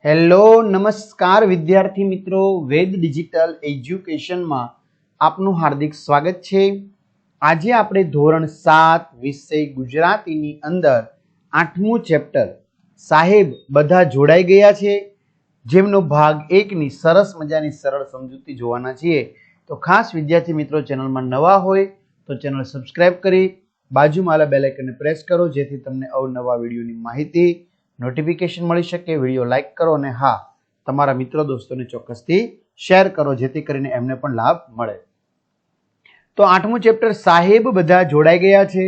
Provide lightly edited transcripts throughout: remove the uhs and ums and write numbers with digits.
Hello નમસ્કાર વિદ્યાર્થી મિત્રો, વેદ ડિજિટલ એજ્યુકેશનમાં આપનું હાર્દિક સ્વાગત છે। આજે આપણે ધોરણ 7 વિષય ગુજરાતીની અંદર 8મું ચેપ્ટર સાહેબ બધા જોડાઈ ગયા છે જેમનો ભાગ 1 ની સરસ મજાની સરળ સમજૂતી જોવાના છીએ। તો ખાસ વિદ્યાર્થી મિત્રો ચેનલમાં નવા હોય તો ચેનલ સબસ્ક્રાઇબ કરી બાજુમાં આવેલા બેલ આઇકનને પ્રેસ કરો જેથી તમને અવનવા વિડીયોની માહિતી નોટિફિકેશન મળી શકે। વિડીયો લાઈક કરો અને હા તમારા મિત્રો દોસ્તોને ચોક્કસથી શેર કરો જેથી કરીને એમને પણ લાભ મળે। તો 8મું ચેપ્ટર સાહેબ બધા જોડાઈ ગયા છે।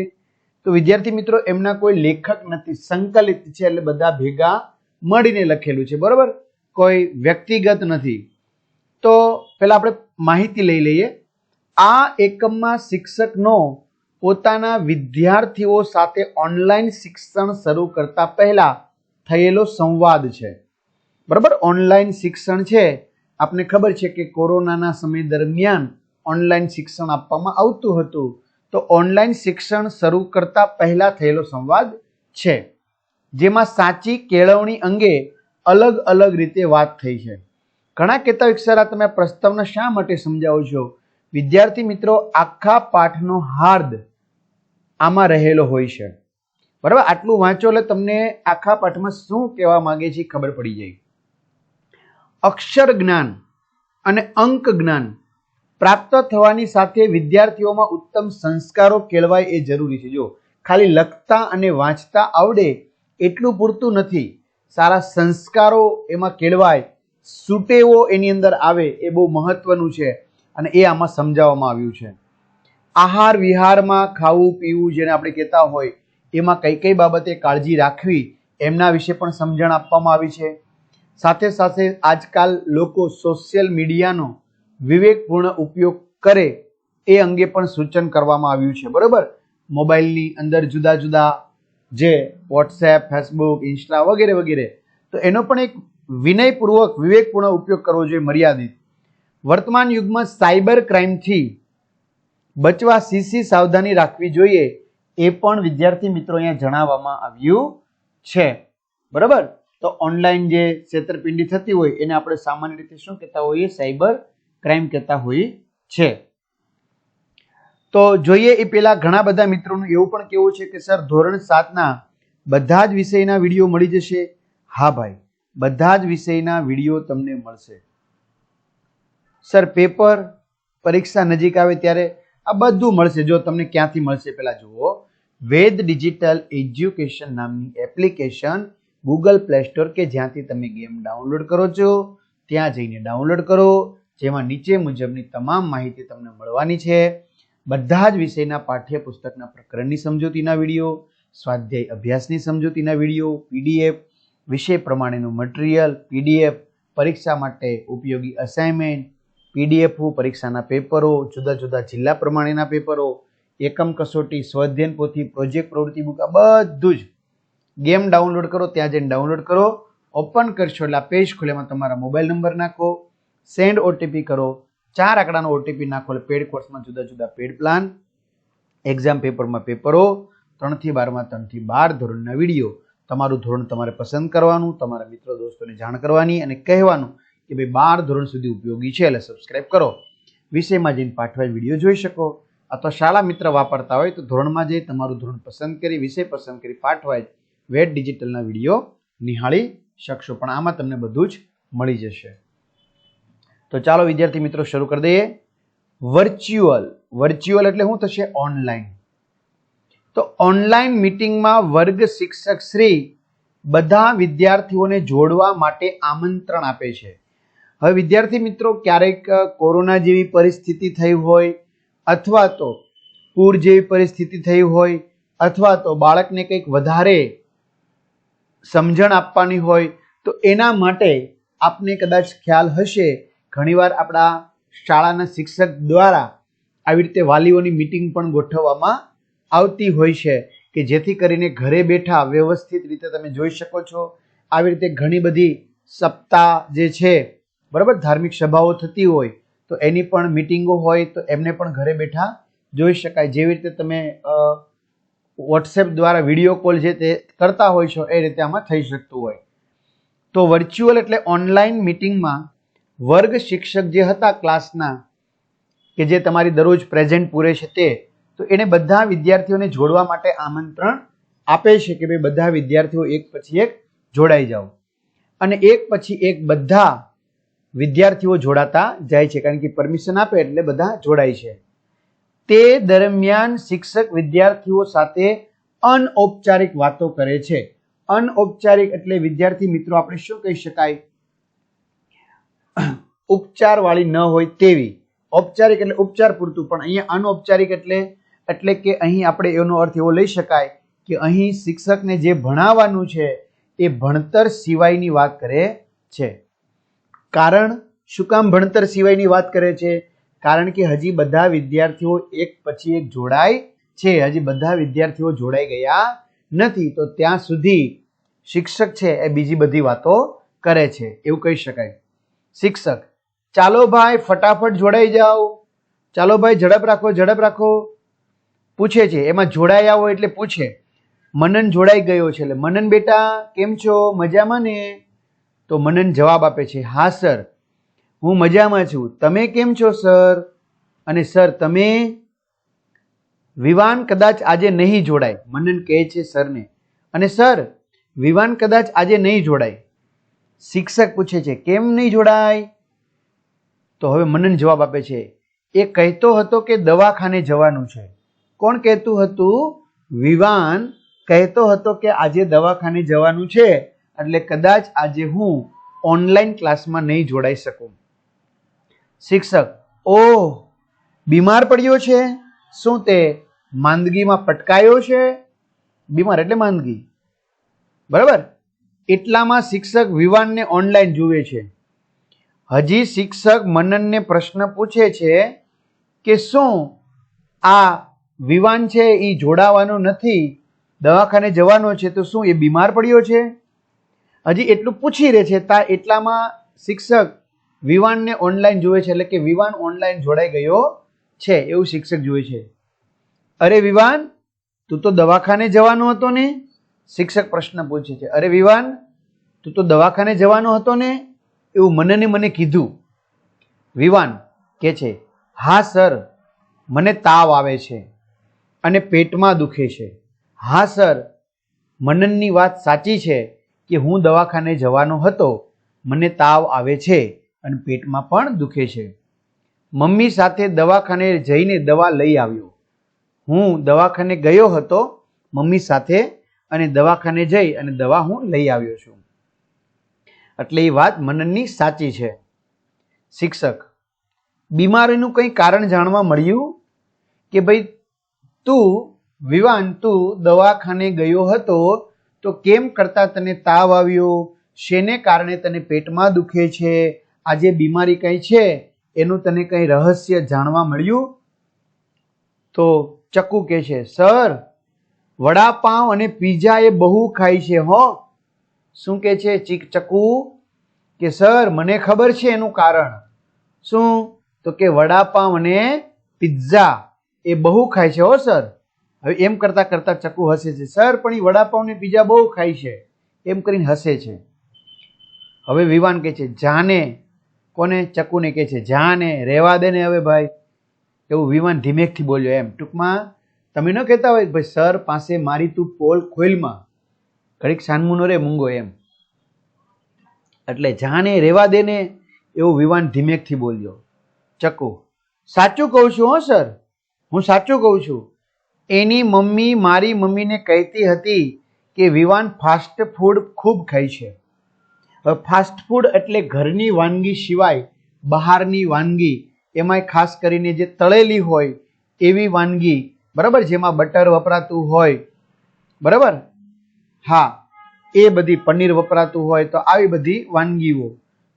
તો વિદ્યાર્થી મિત્રો એમના કોઈ લેખક નથી, સંકલિત છે એટલે બધા ભેગા મળીને લખેલું છે, બરોબર, કોઈ વ્યક્તિગત નથી। તો પહેલા આપણે માહિતી લઈ લઈએ। આ એકમમાં શિક્ષકનો પોતાના વિદ્યાર્થીઓ સાથે ઓનલાઈન શિક્ષણ શરૂ કરતા પહેલા થયેલો સંવાદ છે, બરાબર। ઓનલાઈન શિક્ષણ છે, આપને ખબર છે કે કોરોનાના સમય દરમિયાન ઓનલાઈન શિક્ષણ આપવામાં આવતું હતું, તો ઓનલાઈન શિક્ષણ શરૂ કરતા પહેલા થયેલો સંવાદ છે જેમાં સાચી કેળવણી અંગે અલગ અલગ રીતે વાત થઈ છે। ઘણા કહેતા હોય સર આ તમે પ્રસ્તાવના શા માટે સમજાવો છો? વિદ્યાર્થી મિત્રો આખા પાઠનો હાર્દ આમાં રહેલો હોય છે, બરાબર। આટલું વાંચો એટલે તમને આખા પાઠમાં શું કહેવા માંગે છે ખબર પડી જાય। અક્ષર જ્ઞાન અને અંક જ્ઞાન પ્રાપ્ત થવાની સાથે વિદ્યાર્થીઓમાં ઉત્તમ સંસ્કારો કેળવાય એ જરૂરી છે। જો ખાલી લખતા અને વાંચતા આવડે એટલું પૂરતું નથી, સારા સંસ્કારો એમાં કેળવાય, સુટેવો એની અંદર આવે એ બહુ મહત્વનું છે અને એ આમાં સમજાવવામાં આવ્યું છે। આહાર વિહારમાં ખાવું પીવું જેને આપણે કહેતા હોય એમાં કઈ કઈ બાબતે કાળજી રાખવી એમના વિશે પણ સમજણ આપવામાં આવી છે। સાથે સાથે આજકાલ લોકો સોશિયલ મીડિયાનો વિવેકપૂર્ણ ઉપયોગ કરે એ અંગે પણ સૂચન કરવામાં આવ્યું છે, બરોબર। મોબાઈલની અંદર જુદા જુદા જે વોટ્સએપ, ફેસબુક, ઇન્સ્ટા વગેરે વગેરે, તો એનો પણ એક વિનયપૂર્વક વિવેકપૂર્ણ ઉપયોગ કરવો જોઈએ, મર્યાદિત। વર્તમાન યુગમાં સાયબર ક્રાઇમથી બચવા શી સાવધાની રાખવી જોઈએ એ પણ વિદ્યાર્થી મિત્રો અહીંયા જણાવવામાં આવ્યું છે, બરાબર। તો ઓનલાઈન જે છેતરપિંડી થતી હોય એને આપણે સામાન્ય રીતે શું કહેતા હોઈએ? સાયબર ક્રાઇમ કહેતા હોઈએ છે। તો જોઈએ એ પહેલા ઘણા બધા મિત્રોનું એવું પણ કેવું છે કે સર ધોરણ 7ના બધા જ વિષયના વિડીયો મળી જશે? હા ભાઈ, બધા જ વિષયના વિડીયો તમને મળશે સર। પેપર પરીક્ષા નજીક આવે ત્યારે આ બધું મળશે। જો તમને ક્યાંથી મળશે પહેલા જુઓ, વેદ ડિજિટલ એજ્યુકેશન નામની એપ્લિકેશન ગૂગલ પ્લે સ્ટોર કે જ્યાંથી તમે ગેમ ડાઉનલોડ કરો છો ત્યાં જઈને ડાઉનલોડ કરો, જેમાં નીચે મુજબની તમામ માહિતી તમને મળવાની છે। બધા જ વિષયના પાઠ્યપુસ્તકના પ્રકરણની સમજૂતીના વિડીયો, સ્વાધ્યાય અભ્યાસની સમજૂતીના વિડીયો, પીડીએફ, વિષય પ્રમાણેનું મટીરિયલ, પીડીએફ, પરીક્ષા માટે ઉપયોગી અસાઇનમેન્ટ, પીડીએફ, પરીક્ષાના પેપરો, જુદા જુદા જિલ્લા પ્રમાણેના પેપરો, એકમ કસોટી, સ્વઅધ્યયન પોથી, પ્રોજેક્ટ પ્રવૃત્તિ બુક, આ બધું જ ગેમ ડાઉનલોડ કરો, ત્યાં જઈને ડાઉનલોડ કરો। ઓપન કરશો એટલે આ પેજ ખોલે, એમાં તમારા મોબાઈલ નંબર નાખો, સેન્ડ ઓટીપી કરો, 4 આંકડાનો ઓટીપી નાખો એટલે પેડ કોર્સમાં જુદા જુદા પેડ પ્લાન, એક્ઝામ પેપરમાં પેપરો, 3 થી 12માં 3 થી 12 ધોરણના વિડીયો, તમારું ધોરણ તમારે પસંદ કરવાનું, તમારા મિત્રો દોસ્તોને જાણ કરવાની અને કહેવાનું કે ભાઈ 12 ધોરણ સુધી ઉપયોગી છે એટલે સબસ્ક્રાઇબ કરો। વિષયમાં જઈને પાઠવાય વિડીયો જોઈ શકો, અથવા શાળા મિત્ર વાપરતા હોય તો ધોરણમાં જઈ તમારું ધોરણ પસંદ કરી, વિષય પસંદ કરી પાઠવાય વેદ ડિજિટલના વિડીયો નિહાળી શકશો, પણ આમાં તમને બધું જ મળી જશે। તો ચાલો વિદ્યાર્થી મિત્રો શરૂ કરી દઈએ। વર્ચ્યુઅલ એટલે શું થશે? ઓનલાઈન। તો ઓનલાઈન મીટિંગમાં વર્ગ શિક્ષક શ્રી બધા વિદ્યાર્થીઓને જોડવા માટે આમંત્રણ આપે છે। હવે વિદ્યાર્થી મિત્રો ક્યારેક કોરોના જેવી પરિસ્થિતિ થઈ હોય, અથવા તો પૂર જેવી પરિસ્થિતિ થઈ હોય, અથવા તો બાળકને કંઈક વધારે સમજણ આપવાની હોય, તો એના માટે આપને કદાચ ખ્યાલ હશે ઘણીવાર આપણા શાળાના શિક્ષક દ્વારા આવી રીતે વાલીઓની મીટિંગ પણ ગોઠવવામાં આવતી હોય છે કે જેથી કરીને ઘરે બેઠા વ્યવસ્થિત રીતે તમે જોઈ શકો છો। આવી રીતે ઘણી બધી સપ્તાહ જે છે, બરાબર, ધાર્મિક સભાઓ થતી હોય તો એની પણ મીટિંગો હોય તો એમને પણ ઘરે બેઠા જોઈ શકાય। જેવી રીતે તમે વોટ્સએપ દ્વારા વિડીયો કોલ જે તે કરતા હોય છો એ રીતે આમાં થઈ શકતું હોય। તો વર્ચ્યુઅલ એટલે ઓનલાઈન મીટિંગમાં વર્ગ શિક્ષક જે હતા ક્લાસના, કે જે તમારી દરરોજ પ્રેઝન્ટ પૂરે છે તે, તો એને બધા વિદ્યાર્થીઓને જોડવા માટે આમંત્રણ આપે છે કે ભાઈ બધા વિદ્યાર્થીઓ એક પછી એક જોડાઈ જાઓ, અને એક પછી એક બધા વિદ્યાર્થીઓ જોડાતા જાય છે, કારણ કે પરમિશન આપે એટલે બધા જોડાય છે. તે દરમિયાન શિક્ષક વિદ્યાર્થીઓ સાથે અનૌપચારિક વાતો કરે છે. અનૌપચારિક એટલે વિદ્યાર્થી મિત્રો આપણે શું કહી શકાય, ઉપચાર વાળી ન હોય તેવી. ઔપચારિક એટલે ઉપચાર પૂરતું, પણ અહીંયા અનૌપચારિક એટલે કે અહીં આપણે એનો અર્થ એવો લઈ શકાય કે અહીં શિક્ષકને જે ભણાવવાનું છે એ ભણતર સિવાયની વાત કરે છે. કારણ શું કામ ભણતર સિવાયની વાત કરે છે? કારણ કે હજી બધા વિદ્યાર્થીઓ એક પછી એક જોડાય છે, હજી બધા વિદ્યાર્થીઓ જોડાઈ ગયા નથી, તો ત્યાં સુધી શિક્ષક છે એ બીજી બધી વાતો કરે છે, એવું કહી શકાય. શિક્ષક, ચાલો ભાઈ ફટાફટ જોડાઈ જાઓ, ચાલો ભાઈ ઝડપ રાખો પૂછે છે. એમાં જોડાયા હોય એટલે પૂછે. મનન જોડાઈ ગયો છે એટલે મનન બેટા કેમ છો, મજામાં ને? તો મનન જવાબ આપે છે, હા સર હું મજામાં છું, તમે કેમ છો સર? અને સર તમે? વિવાન કદાચ આજે નહીં જોડાય, મનન કહે છે સરને. અને સર વિવાન કદાચ આજે નહીં જોડાય. શિક્ષક પૂછે છે કેમ નહીં જોડાય? તો હવે મનન જવાબ આપે છે, એ કહેતો હતો કે દવાખાને જવાનું છે. કોણ કહેતું હતું? વિવાન કહેતો હતો કે આજે દવાખાને જવાનું છે, એટલે કદાચ આજે હું ઓનલાઈન ક્લાસમાં નહીં જોડાઈ શકું. શિક્ષક, ઓહ બીમાર પડ્યો છે? શું તે માંદગીમાં પટકાયો છે? બીમાર એટલે માંદગી, બરાબર. એટલામાં શિક્ષક વિવાનને ઓનલાઈન જુએ છે. હજી શિક્ષક મનનને પ્રશ્ન પૂછે છે કે શું આ વિવાન છે એ જોડાવાનો નથી, દવાખાને જવાનો છે, તો શું એ બીમાર પડ્યો છે? હજી એટલું પૂછી રહે છે. એટલામાં શિક્ષક વિવાનને ઓનલાઈન જુએ છે, એટલે કે વિવાન ઓનલાઈન જોડાઈ ગયો છે એવું શિક્ષક જુએ છે. અરે વિવાન, તું તો દવાખાને જવાનો હતો ને? શિક્ષક પ્રશ્ન પૂછે છે, અરે વિવાન તું તો દવાખાને જવાનો હતો ને? એવું મને કીધું. વિવાન કે છે, હા સર મને તાવ આવે છે અને પેટમાં દુખે છે. હા સર, મનનની વાત સાચી છે કે હું દવાખાને જવાનો હતો, મને તાવ આવે છે અને પેટમાં પણ દુખે છે. મમ્મી સાથે દવાખાને જઈને દવા લઈ આવ્યો. હું દવાખાને ગયો હતો મમ્મી સાથે, અને દવાખાને જઈ અને દવા હું લઈ આવ્યો છું. એટલે એ વાત મનનની સાચી છે. શિક્ષક, બીમારીનું કંઈ કારણ જાણવા મળ્યું કે ભાઈ તું દવાખાને ગયો હતો તો કેમ કરતા તને તાવ આવ્યો, શેને કારણે તને પેટમાં દુખે છે, આજે બીમારી કઈ છે એનું તને કઈ રહસ્ય જાણવા મળ્યું? તો ચક્કુ કહે છે, સર વડાપાઉં અને પીઝા એ બહુ ખાય છે હો. શું કે છે ચક્કુ? કે સર મને ખબર છે એનું કારણ. શું? તો કે વડાપાઉં અને પિઝા એ બહુ ખાય છે હો સર. હવે એમ કરતા કરતા ચક્કુ હસે છે. સર પણ એ વડાપાઉં ને પીઝા બહુ ખાય છે, એમ કરીને હસે છે. હવે વિવાન કહે છે, જાને. કોને? ચક્કુને કહે છે, જાને, રહેવા દે ને હવે ભાઈ. એવું વિવાન ધીમેકથી બોલ્યો. એમ ટૂંકમાં તમે ન કહેતા હોય ભાઈ સર પાસે મારી તું પોલ ખોલમાં, ઘડીક સાનમુનો રે મૂંગો એમ. એટલે જાને, રહેવા દે ને, એવું વિવાન ધીમેકથી બોલ્યો. ચક્કુ, સાચું કહું છું હો સર, હું સાચું કહું છું. એની મમ્મી મારી મમ્મીને કહેતી હતી કે વિવાન ફાસ્ટ ફૂડ ખૂબ ખાય છે. હવે ફાસ્ટ ફૂડ એટલે ઘરની વાનગી સિવાય બહારની વાનગી, એમાંય ખાસ કરીને જે તળેલી હોય એવી વાનગી, બરાબર, જેમાં બટર વપરાતું હોય, બરાબર, હા, એ બધી પનીર વપરાતું હોય, તો આવી બધી વાનગીઓ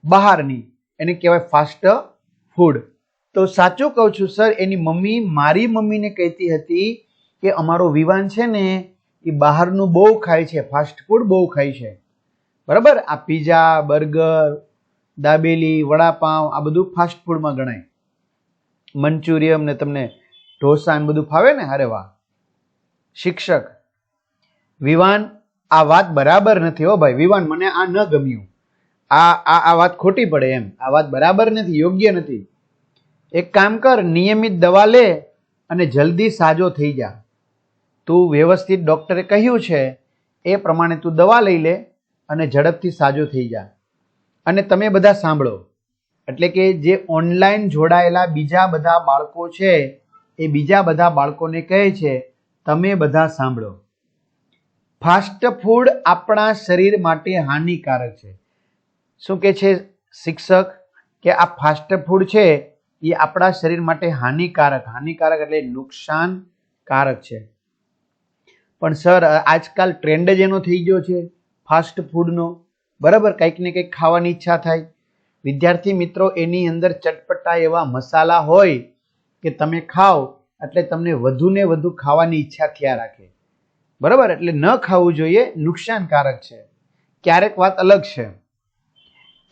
બહારની એને કહેવાય ફાસ્ટ ફૂડ. તો સાચું કહું છું સર, એની મમ્મી મારી મમ્મીને કહેતી હતી કે અમારો વિવાન છે ને એ બહારનું બહુ ખાય છે, ફાસ્ટ ફૂડ બહુ ખાય છે, બરાબર. આ પીઝા, બર્ગર, દાબેલી, વડાપાઉં આ બધું ફાસ્ટ ફૂડમાં ગણાય. મંચુરિયમ ને તમને ઢોસા બધું ફાવે ને? અરે વાહ. શિક્ષક, વિવાન આ વાત બરાબર નથી હો ભાઈ. વિવાન, મને આ ન ગમ્યું. આ વાત ખોટી પડે એમ, આ વાત બરાબર નથી, યોગ્ય નથી. એક કામ કર, નિયમિત દવા લે અને જલ્દી સાજો થઈ જા. તું વ્યવસ્થિત ડોક્ટરે કહ્યું છે એ પ્રમાણે તું દવા લઈ લે અને ઝડપથી સાજો થઈ જા. અને તમે બધા સાંભળો, એટલે કે જે ઓનલાઈન જોડાયેલા બીજા બધા બાળકો છે એ બીજા બધા બાળકોને કહે છે, તમે બધા સાંભળો, ફાસ્ટ ફૂડ આપણા શરીર માટે હાનિકારક છે. શું કે છે શિક્ષક કે આ ફાસ્ટ ફૂડ છે એ આપણા શરીર માટે હાનિકારક એટલે નુકસાનકારક છે. પણ સર આજકાલ ટ્રેન્ડ જ એનો થઈ ગયો છે ફાસ્ટ ફૂડનો, બરાબર? કંઈક ને કંઈક ખાવાની ઈચ્છા થાય. વિદ્યાર્થી મિત્રો, એની અંદર ચટપટા એવા મસાલા હોય કે તમે ખાઓ એટલે તમને વધુ ને વધુ ખાવાની ઈચ્છા થયા રાખે, બરાબર? એટલે ન ખાવું જોઈએ, નુકસાનકારક છે. ક્યારેક વાત અલગ છે,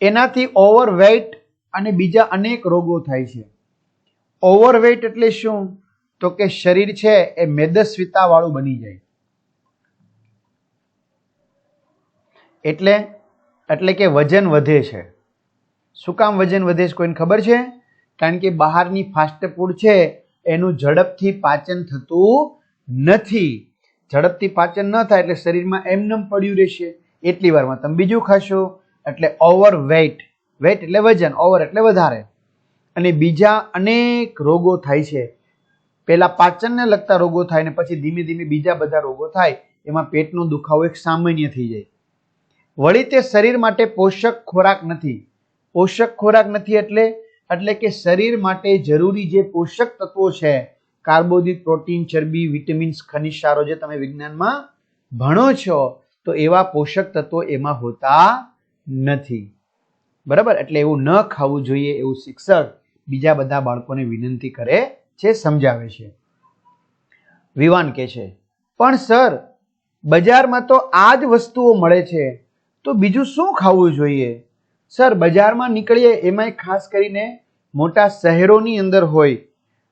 એનાથી ઓવરવેઇટ અને બીજા અનેક રોગો થાય છે. ઓવરવેઇટ એટલે શું? તો કે શરીર છે એ મેદસ્વીતા વાળું બની જાય. એટલે કે વજન વધે છે. શું કામ વજન વધે છે કોઈને ખબર છે? કારણ કે બહારની ફાસ્ટ ફૂડ છે એનું ઝડપથી પાચન થતું નથી. ઝડપથી પાચન ન થાય એટલે શરીરમાં એમનેમ પડ્યું રહેશે. એટલી વારમાં તમે બીજું ખાશો એટલે ઓવરવેઇટ, વેઇટ એટલે વજન, ઓવર એટલે વધારે, અને બીજા અનેક રોગો થાય છે. પહેલા પાચનને લગતા રોગો થાય ને પછી ધીમે ધીમે બીજા બધા રોગો થાય. એમાં પેટનો દુખાવો એક સામાન્ય થઈ જાય. વળી તે શરીર માટે પોષક ખોરાક નથી. પોષક ખોરાક નથી એટલે કે શરીર માટે જરૂરી જે પોષક તત્વો છે, કાર્બોદિત, પ્રોટીન, ચરબી, વિટામિન્સ, ખનિજ ક્ષારો જે તમે વિજ્ઞાનમાં ભણો છો, તો એવા પોષક તત્વો એમાં હોતા નથી, બરાબર? એટલે એવું ન ખાવું જોઈએ એવું શિક્ષક બીજા બધા બાળકોને વિનંતી કરે છે, સમજાવે છે. વિવાન કહે છે, પણ સર બજારમાં તો આ જ વસ્તુઓ મળે છે, તો બીજું શું ખાવું જોઈએ? સર બજારમાં નીકળીએ, એમાંય ખાસ કરીને મોટા શહેરોની અંદર હોય,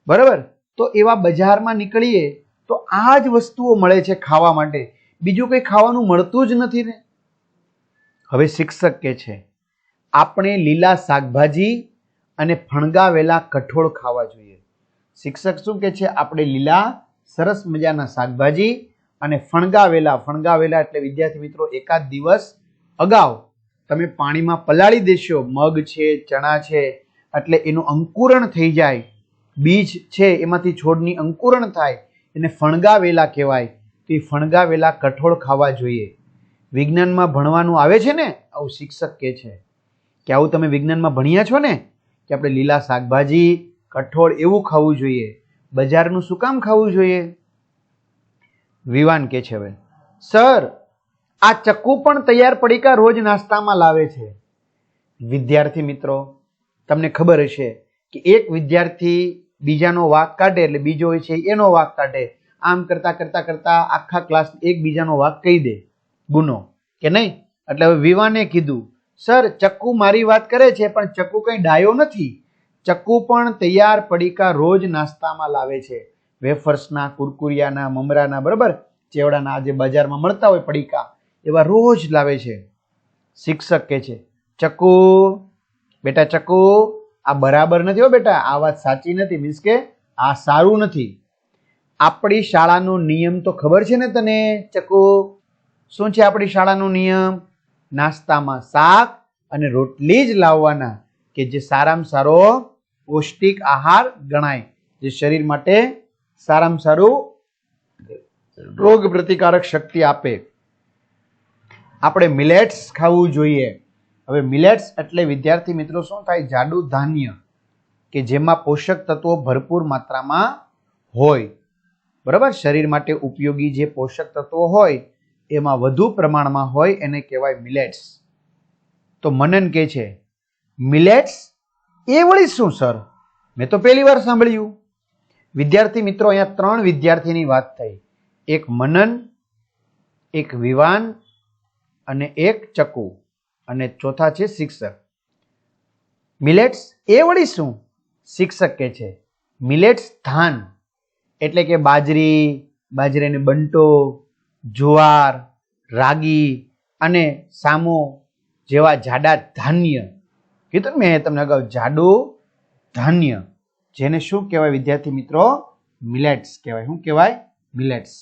બરાબર? તો એવા બજારમાં નીકળીએ તો આ જ વસ્તુઓ મળે છે ખાવા માટે, બીજું કંઈ ખાવાનું મળતું જ નથી ને. હવે શિક્ષક કહે છે, આપણે લીલા શાકભાજી અને ફણગાવેલા કઠોળ ખાવા જોઈએ. શિક્ષક શું કહે છે? આપણે લીલા સરસ મજાના શાકભાજી અને ફણગાવેલા એટલે વિદ્યાર્થી મિત્રો એકાદ દિવસ અગાઉ તમે પાણીમાં પલાળી દેશો, મગ છે, ચણા છે, એટલે એનું અંકુરણ થઈ જાય, બીજ છે એમાંથી છોડની અંકુરણ થાય, એને ફણગાવેલા કહેવાય. તો એ ફણગાવેલા કઠોળ ખાવા જોઈએ. વિજ્ઞાનમાં ભણવાનું આવે છે ને, આવું શિક્ષક કહે છે કે આવું તમે વિજ્ઞાનમાં ભણ્યા છો ને કે આપણે લીલા શાકભાજી, કઠોળ એવું ખાવું જોઈએ. બજારનું શું કામ ખાવું જોઈએ? વિવાન કહે છે, હવે સર આ ચક્કુ પણ તૈયાર પડીકા રોજ નાસ્તામાં લાવે છે. વિદ્યાર્થી મિત્રો, તમને ખબર હશે કે એક વિદ્યાર્થી બીજાનો વાંક કાઢે એટલે બીજો હોય છે એનો વાંક કાઢે. આમ કરતા કરતા કરતા આખા ક્લાસ એકબીજાનો વાંક કહી દે, ગુનો કે નહીં? એટલે હવે વિવાને કીધું, સર ચક્કુ મારી વાત કરે છે પણ ચક્કુ કંઈ ડાયો નથી. ચક્કુ પણ તૈયાર પડીકા રોજ નાસ્તામાં લાવે છે. વેફર્સના, કુરકુરિયાના, મમરાના, બરાબર, ચેવડાના જે બજારમાં મળતા હોય પડીકા, એવા રોજ લાવે છે. શિક્ષક કહે છે, ચક્કુ બેટા, ચક્કુ આ બરાબર નથી હો બેટા, આ વાત સાચી નથી, મીન્સ કે આ સારું નથી. આપણી શાળાનો નિયમ તો ખબર છે ને તને ચક્કુ? શું છે આપણી શાળાનો નિયમ? નાસ્તામાં શાક અને રોટલી જ લાવવાના, કે જે સારામાં સારો પૌષ્ટિક આહાર ગણાય, જે શરીર માટે સારામાં સારું રોગ પ્રતિકારક શક્તિ આપે. આપણે મિલેટ્સ ખાવું જોઈએ. હવે મિલેટ્સ એટલે વિદ્યાર્થી મિત્રો શું થાય? જાડું ધાન્ય કે જેમાં પોષક તત્વો ભરપૂર માત્રામાં હોય, બરાબર? શરીર માટે ઉપયોગી જે પોષક તત્વો હોય એમાં વધુ પ્રમાણમાં હોય, એને કહેવાય મિલેટ્સ. તો મનન કહે છે, મિલેટ્સ એ વળી શું સર? મેં તો પહેલી વાર સાંભળ્યું. વિદ્યાર્થી મિત્રો, અહીંયા 3 વિદ્યાર્થીની વાત થઈ, એક મનન, એક વિવાન અને એક ચક્કુ, અને ચોથા છે શિક્ષક. મિલેટ્સ એ વળી શું? શિક્ષક કહે છે, મિલેટ્સ ધાન એટલે કે બાજરી, બાજરાની બંટો, જુવાર, રાગી અને સામો, જેવા જાડા ધાન્ય, કીધું ને મેં તમને અગાઉ, જાડું ધાન્ય, જેને શું કહેવાય વિદ્યાર્થી મિત્રો? મિલેટ્સ કહેવાય. શું કહેવાય? મિલેટ્સ.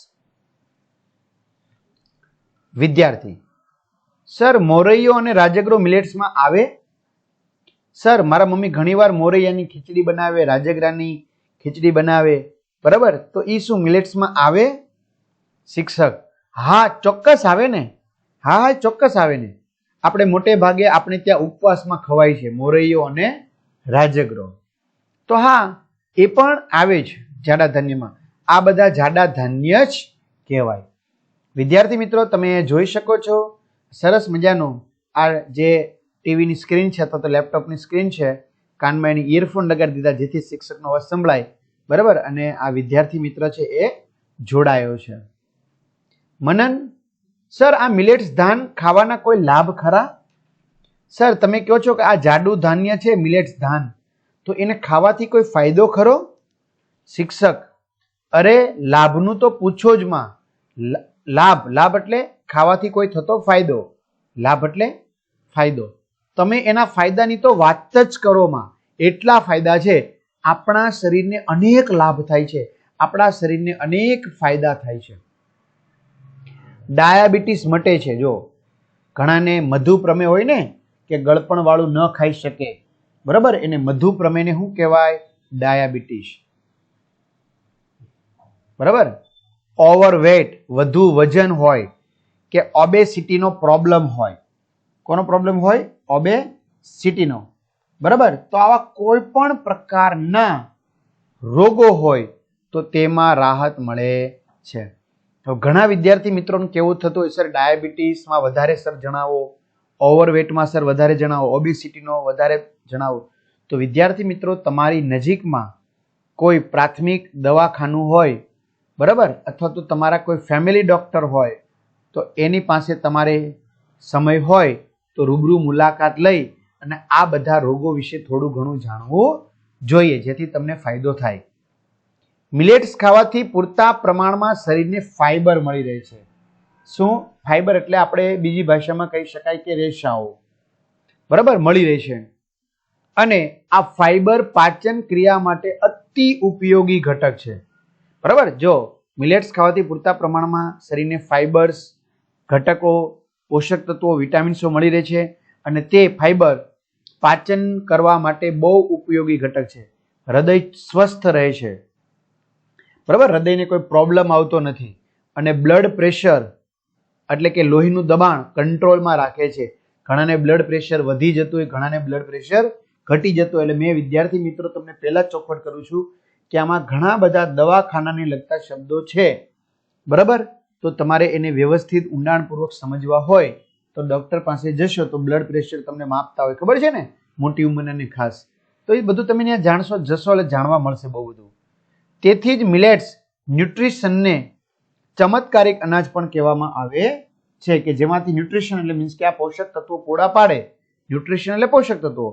વિદ્યાર્થી: સર, મોરૈયો અને રાજગરો મિલેટ્સમાં આવે? સર, મારા મમ્મી ઘણીવાર મોરૈયાની ખીચડી બનાવે, રાજગરાની ખીચડી બનાવે, બરાબર, તો એ શું મિલેટ્સમાં આવે? શિક્ષક: હા, ચોક્કસ આવે ને. હા, ચોક્કસ આવે ને. આપણે મોટે ભાગે આપણે ત્યાં ઉપવાસમાં ખવાય છે મોરૈયો અને રાજગરો. તો હા, એ પણ આવે જ જાડા ધાન્યમાં. આ બધા જાડા ધાન્ય જ કહેવાય. વિદ્યાર્થી મિત્રો, તમે જોઈ શકો છો સરસ મજાનો આ જે ટીવીની સ્ક્રીન છે અથવા તો લેપટોપની સ્ક્રીન છે, કાનમાં એની ઇયરફોન લગાડી દીધા જેથી શિક્ષકનો અવાજ સંભળાય, બરાબર, અને આ વિદ્યાર્થી મિત્ર છે એ જોડાયો છે. મનન: સર, આ મિલેટ્સ ધાન ખાવાના કોઈ લાભ ખરા? સર, તમે કહો છો કે આ જાડું ધાન્ય છે મિલેટ્સ ધાન, તો એને ખાવાથી કોઈ ફાયદો ખરો? શિક્ષક: અરે, લાભનું તો પૂછો જ માં. લાભ એટલે ખાવાથી કોઈ થતો ફાયદો. લાભ એટલે ફાયદો. તમે એના ફાયદાની તો વાત જ કરો માં. એટલા ફાયદા છે. આપણા શરીરને અનેક લાભ થાય છે. આપણા શરીરને અનેક ફાયદા થાય છે. ડાયાબિટીસ મટે છે. જો ઘણાને મધુપ્રમેહ હોય ને, કે ગળપણ વાળું ન ખાઈ શકે, બરાબર, એને મધુપ્રમેહને શું કહેવાય? ડાયાબિટીસ. બરાબર. ઓવરવેટ, વધુ વજન હોય, કે ઓબેસિટીનો પ્રોબ્લેમ હોય. કોનો પ્રોબ્લેમ હોય? ઓબેસિટીનો. બરાબર. તો આવા કોઈ પણ પ્રકારના રોગો હોય તો તેમાં રાહત મળે છે. તો ઘણા વિદ્યાર્થી મિત્રોનું કેવું થતું હોય, સર ડાયાબિટીસમાં વધારે સર જણાવો, ઓવરવેટમાં સર વધારે જણાવો, ઓબેસિટીનો વધારે જણાવો. તો વિદ્યાર્થી મિત્રો, તમારી નજીકમાં કોઈ પ્રાથમિક દવાખાનું હોય, બરાબર, અથવા તો તમારા કોઈ ફેમિલી ડોક્ટર હોય, તો એની પાસે તમારે સમય હોય તો રૂબરૂ મુલાકાત લઈ અને આ બધા રોગો વિશે થોડું ઘણું જાણવું જોઈએ, જેથી તમને ફાયદો થાય. મિલેટ્સ ખાવાથી પૂરતા પ્રમાણમાં શરીરને ફાઈબર મળી રહે છે. શું? ફાઈબર એટલે આપણે બીજી ભાષામાં કહી શકાય કે રેશાઓ, બરાબર, મળી રહે છે. અને આ ફાઈબર પાચન ક્રિયા માટે અતિ ઉપયોગી ઘટક છે. બરાબર. જો મિલેટ્સ ખાવાથી પૂરતા પ્રમાણમાં શરીરને ફાઈબર્સ, ઘટકો, પોષક તત્વો, વિટામિન્સો મળી રહે છે અને તે ફાઈબર પાચન કરવા માટે બહુ ઉપયોગી ઘટક છે. હૃદય સ્વસ્થ રહે છે, બરાબર, હૃદયને કોઈ પ્રોબ્લેમ આવતો નથી અને બ્લડ પ્રેશર એટલે કે લોહીનું દબાણ કંટ્રોલમાં રાખે છે. ઘણાને બ્લડ પ્રેશર વધી જતું હોય, ઘણાને બ્લડ પ્રેશર ઘટી જતું હોય. એટલે મેં વિદ્યાર્થી મિત્રો તમને પહેલા જ ચોખવટ કરું છું કે આમાં ઘણા બધા દવાખાનાને લગતા શબ્દો છે, બરાબર. તો તમારે એને વ્યવસ્થિત ઊંડાણપૂર્વક સમજવા હોય તો ડોક્ટર પાસે જશો તો બ્લડ પ્રેશર તમને માપતા હોય, ખબર છે ને, મોટી ઉંમરના ખાસ. તો એ બધું તમે ત્યાં જાણશો, જશો એટલે જાણવા મળશે બહુ બધું. તેથી જ મિલેટ્સ ન્યુટ્રિશનને ચમત્કારિક અનાજ પણ કહેવામાં આવે છે, કે જેમાંથી ન્યુટ્રિશન એટલે મીન્સ કે આ પોષક તત્વો પૂરા પાડે. ન્યુટ્રિશન એટલે પોષક તત્વો,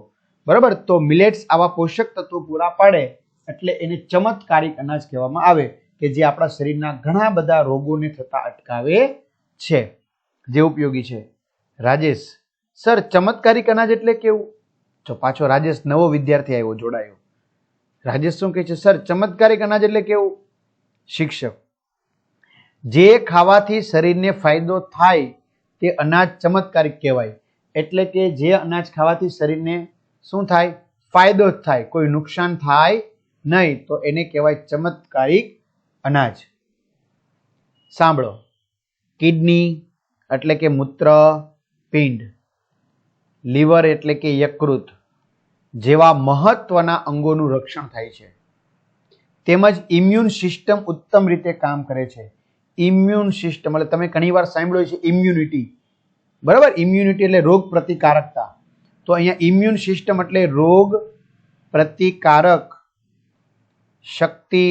બરાબર. તો મિલેટ્સ આવા પોષક તત્વો પૂરા પાડે એટલે એને ચમત્કારિક અનાજ કહેવામાં આવે, કે જે આપણા શરીરના ઘણા બધા રોગોને થતા અટકાવે છે, જે ઉપયોગી છે. રાજેશ: સર, ચમત્કારિક અનાજ એટલે કેવું? જો પાછો રાજેશ નવો વિદ્યાર્થી આવ્યો, જોડાયો. રાજેશ શું કહે છે? સર, ચમત્કારિક અનાજ એટલે કેવું? શિક્ષક: જે ખાવાથી શરીરને ફાયદો થાય તે અનાજ ચમત્કારિક કહેવાય. એટલે કે જે અનાજ ખાવાથી શરીરને શું થાય? ફાયદો જ થાય, કોઈ નુકસાન થાય નહીં, તો એને કહેવાય ચમત્કારિક અનાજ. સાંભળો. કિડની એટલે કે મૂત્રપિંડ, લીવર એટલે કે યકૃત જેવા મહત્વના અંગોનું રક્ષણ થાય છે. તેમજ ઇમ્યુન સિસ્ટમ ઉત્તમ રીતે કામ કરે છે. ઇમ્યુન સિસ્ટમ એટલે તમે ઘણીવાર સાંભળ્યું છે ઇમ્યુનિટી, બરાબર. ઇમ્યુનિટી એટલે રોગ પ્રતિકારકતા. તો અહીંયા ઇમ્યુન સિસ્ટમ એટલે રોગ પ્રતિકારક શક્તિ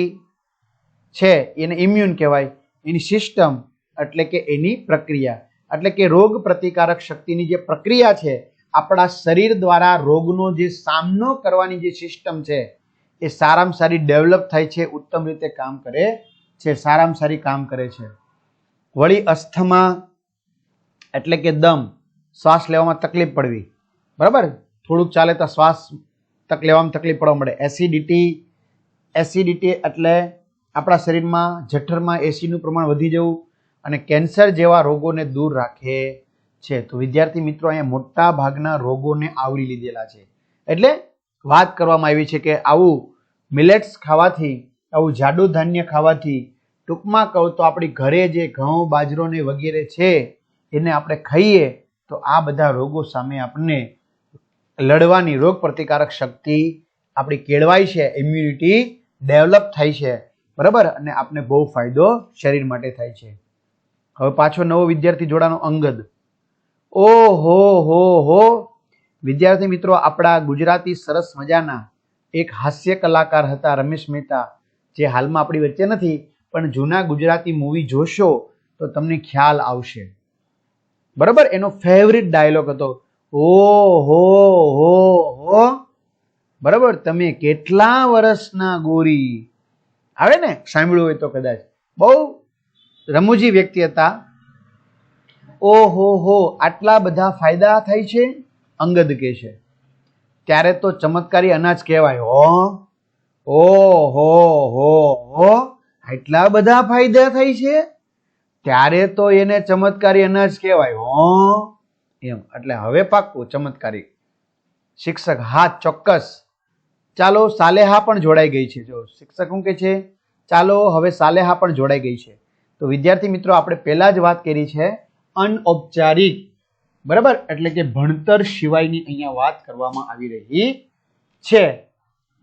છે, એને ઇમ્યુન કહેવાય. એની સિસ્ટમ એટલે કે એની પ્રક્રિયા, એટલે કે રોગ પ્રતિકારક શક્તિની જે પ્રક્રિયા છે, આપણા શરીર દ્વારા રોગનો જે સામનો કરવાની જે સિસ્ટમ છે એ સારામાં સારી ડેવલપ થાય છે, ઉત્તમ રીતે કામ કરે છે, સારામાં સારી કામ કરે છે. વળી અસ્થમા એટલે કે દમ, શ્વાસ લેવામાં તકલીફ પડવી, બરાબર, થોડુંક ચાલે તો શ્વાસ લેવામાં તકલીફ પડવા મળે. એસિડિટી એટલે આપણા શરીરમાં જઠરમાં એસિડનું પ્રમાણ વધી જવું અને કેન્સર જેવા રોગોને દૂર રાખે છે. તો વિદ્યાર્થી મિત્રો અહીંયા મોટા ભાગના રોગોને આવરી લીધેલા છે. એટલે વાત કરવામાં આવી છે કે આવું મિલેટ્સ ખાવાથી, આવું જાડું ધાન્ય ખાવાથી, ટૂંકમાં કહું તો આપણી ઘરે જે ઘઉં, બાજરો ને વગેરે છે એને આપણે ખાઈએ તો આ બધા રોગો સામે આપણને લડવાની રોગ પ્રતિકારક શક્તિ આપણી કેળવાય છે, ઇમ્યુનિટી ડેવલપ થાય છે, બરાબર, અને આપણે બહુ ફાયદો શરીર માટે થાય છે. હવે પાછો નવો વિદ્યાર્થી જોડાનો અંગદ. ઓહો હો હો વિદ્યાર્થી મિત્રો, આપણા ગુજરાતી સરસ મજાના એક હાસ્ય કલાકાર હતા રમેશ મહેતા, જે હાલમાં આપણી વચ્ચે નથી, પણ જૂના ગુજરાતી મૂવી જોશો તો તમને ખ્યાલ આવશે, બરાબર. એનો ફેવરિટ ડાયલોગ હતો, ઓ હો હો હો, બરાબર, તમે કેટલા વર્ષના ગોરી, આવે ને, સાંભળ્યું હોય તો કદાચ. બહુ રમૂજી વ્યક્તિ હતા. ઓહો હો, આટલા બધા ફાયદા થાય છે, અંગદ કહે છે. ત્યારે તો ચમત્કારી અનાજ કહેવાય. ઓ હો હો હો, આટલા બધા ફાયદા થાય છે, ત્યારે તો એને ચમત્કારી અનાજ કહેવાય. એમ, એટલે હવે પાક્કું ચમત્કારી શિક્ષક. હા, ચોક્કસ. ચાલો, સાલેહા પણ જોડાઈ ગઈ છે. જો શિક્ષક શું કે છે, ચાલો હવે સાલેહા પણ જોડાઈ ગઈ છે. તો વિદ્યાર્થી મિત્રો, આપણે પહેલા જ વાત કરી છે અનૌપચારિક, બરાબર, એટલે કે ભણતર સિવાયની અહીંયા વાત કરવામાં આવી રહી છે,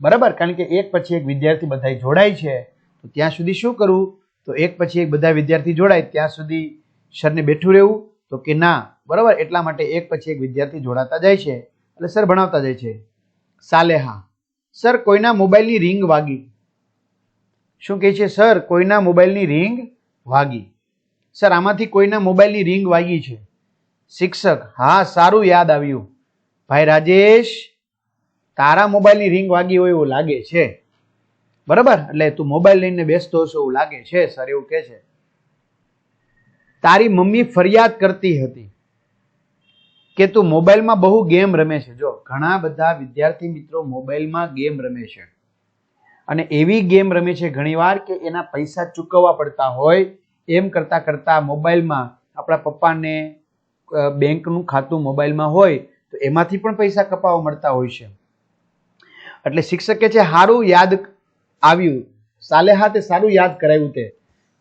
બરાબર. કારણ કે એક પછી એક વિદ્યાર્થી બધા જોડાય છે, તો ત્યાં સુધી શું કરવું, તો એક પછી એક બધા વિદ્યાર્થી જોડાય ત્યાં સુધી સરને બેઠું રહેવું તો કે ના, બરાબર. એટલા માટે એક પછી એક વિદ્યાર્થી જોડાતા જાય છે એટલે સર ભણાવતા જાય છે. સાલેહા, સર કોઈના મોબાઈલની રિંગ વાગી. શું કહે છે સર, કોઈના મોબાઈલની રિંગ વાગી. સર આમાંથી કોઈના મોબાઈલની રિંગ વાગી છે. શિક્ષક, હા, સારું યાદ આવ્યું. ભાઈ રાજેશ, તારા મોબાઈલની રિંગ વાગી હોય એવું લાગે છે, બરાબર, એટલે તું મોબાઈલ લઈને બેસતો હશો એવું લાગે છે, સર એવું કહે છે. તારી મમ્મી ફરિયાદ કરતી હતી કે તું મોબાઈલમાં બહુ ગેમ રમે છે. જો ઘણા બધા વિદ્યાર્થી મિત્રો મોબાઈલમાં ગેમ રમે છે અને એવી ગેમ રમે છે ઘણીવાર કે એના પૈસા ચૂકવવા પડતા હોય, એમ કરતા કરતા મોબાઈલમાં આપણા પપ્પાને બેંકનું ખાતું મોબાઈલમાં હોય તો એમાંથી પણ પૈસા કપાવવા મળતા હોય છે. એટલે શિક્ષકે છે સારું યાદ આવ્યું, સાલેહા તે સારું યાદ કરાવ્યું. તે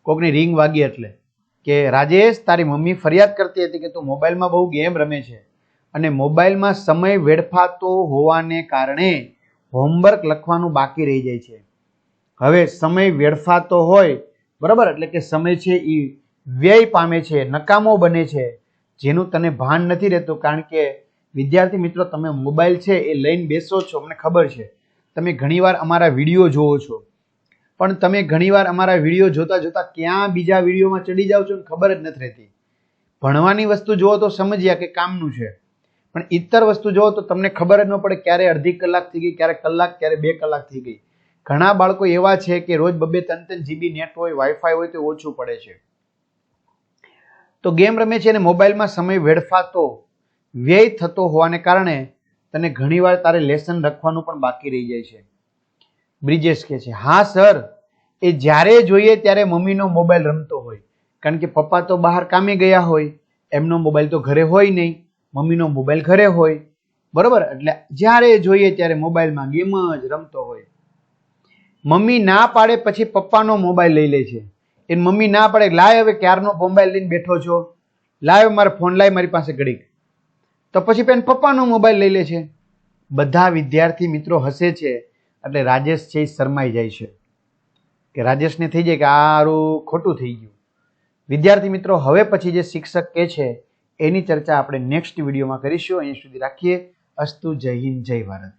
કોકની રિંગ વાગી એટલે કે રાજેશ, તારી મમ્મી ફરિયાદ કરતી હતી કે તું મોબાઈલમાં બહુ ગેમ રમે છે અને મોબાઈલમાં સમય વેડફાતો હોવાને કારણે હોમવર્ક લખવાનું બાકી રહી જાય છે. હવે સમય વેડફાતો હોય, બરાબર, એટલે કે સમય છે એ વ્યય પામે છે, નકામો બને છે, જેનું તને ભાન નથી રહેતું. કારણ કે વિદ્યાર્થી મિત્રો, તમે મોબાઈલ છે એ લઈને બેસો છો, અમને ખબર છે, તમે ઘણીવાર અમારા વિડીયો જોવો છો, પણ તમે ઘણીવાર અમારા વિડીયો જોતા જોતા ક્યાં બીજા વિડીયોમાં ચડી જાઓ છો ને ખબર જ નથી રહેતી. ભણવાની વસ્તુ જોવો તો સમજ્યા કે કામનું છે, પણ ઇતર વસ્તુ જોવો તો તમને ખબર જ ન પડે ક્યારે અડધી કલાક થઈ ગઈ, ક્યારે કલાક, ક્યારે 2 કલાક થઈ ગઈ. ઘણા બાળકો એવા છે કે રોજ 2-3 GB નેટ હોય, વાઈફાઈ હોય તો ઓછું પડે છે, તો ગેમ રમે છે અને મોબાઈલમાં સમય વેડફાતો, વ્યય થતો હોવાને કારણે તને ઘણીવાર તારે લેસન લખવાનું પણ બાકી રહી જાય છે. બ્રિજેશ કહે છે, હા સર, એ જ્યારે જોઈએ ત્યારે મમ્મીનો મોબાઈલ રમતો હોય, કારણ કે પપ્પા તો બહાર કામે ગયા હોય, એમનો મોબાઈલ તો ઘરે હોય નહીં, મમ્મીનો મોબાઈલ ઘરે હોય, બરોબર, એટલે જ્યારે જોઈએ ત્યારે મોબાઈલમાં ગેમ જ રમતો હોય. મમ્મી ના પાડે પછી પપ્પાનો મોબાઈલ લઈ લે છે. એ મમ્મી ના પાડે, લાય હવે ક્યારનો મોબાઈલ લઈને બેઠો છો, લાય મારો ફોન લાય મારી પાસે ઘડીક, તો પછી પેન પપ્પાનો મોબાઈલ લઈ લે છે. બધા વિદ્યાર્થી મિત્રો હસે છે એટલે રાજેશ છે એ શરમાઈ જાય છે કે રાજેશને થઈ જાય કે આરું ખોટું થઈ ગયું. વિદ્યાર્થી મિત્રો, હવે પછી જે શિક્ષક કહે છે એની ચર્ચા આપણે નેક્સ્ટ વિડીયોમાં કરીશું. અહીંયા સુધી રાખીએ. અસ્તુ. જય હિન્દ, જય ભારત.